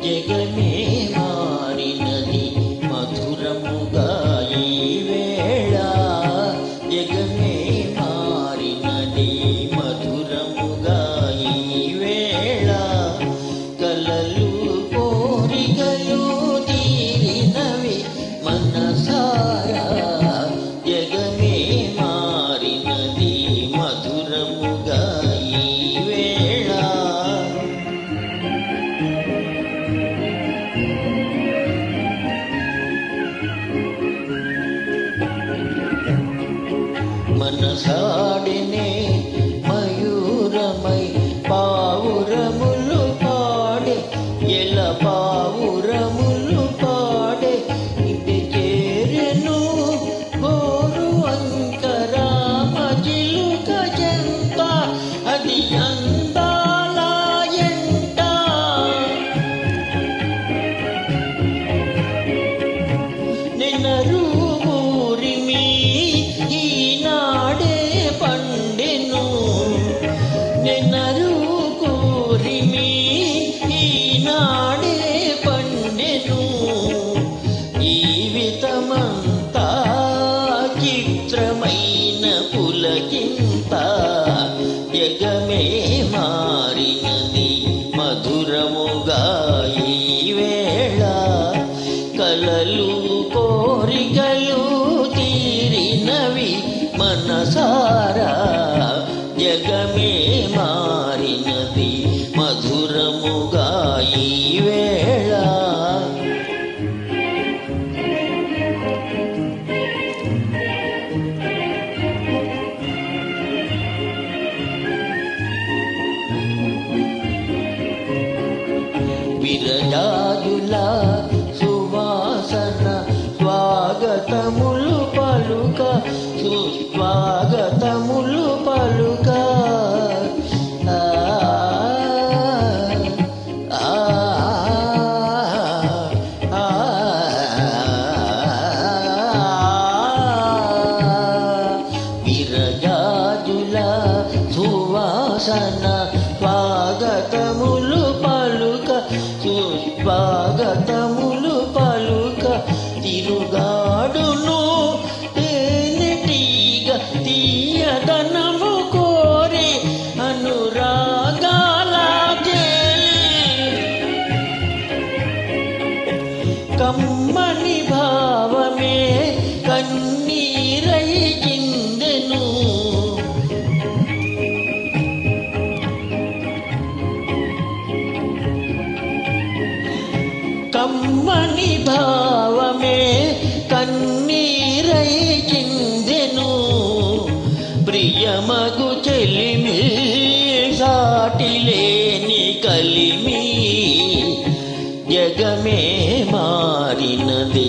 జగమే మారినది మధురముగా ఈ వేళ, జగమే మారినది మధురముగా ఈ వేళ, కలలు కోరికలు తీరినవి మనసారా, జగమే మారినది మధురముగా ఈ వేళ. మనసాడినే మయూరమై పావురములు పాడే, ఎల పావురములు పాడే, ఇది చేరెను గోరు అంకరామ చిలుక చెంత, అది అందాల ఎంట. నిన్నరు ఊరిమి ఈనాడే పండెను, నిన్నరు కూరిమి ఈనాడే పండెను, జీవితమంతా చిత్రమైన పులకింత, జగమే మారినది మధురముగా ఈ వేళ, కలలు కోరికలు తీరినవి మనసారా, జగమే మారినది మధురముగా ఈ వేళ. విరజాజుల సువాసన స్వాగతములు పలుక, సుస్వాగతములు పలుక, విరజాజుల సువాసన స్వాగతములు పలుక, సుస్వాగతములు పలుక, తిరుగాడును తేనెటీగ తీయదనము కోరి అనురాగాల కమ్మని భావమే కన్నీరై చిందెను, కమ్మని భావమే కన్నీరై చిందెను, ప్రియమగు చెలిమి సాటిలేని కలిమి, జగమే మారినది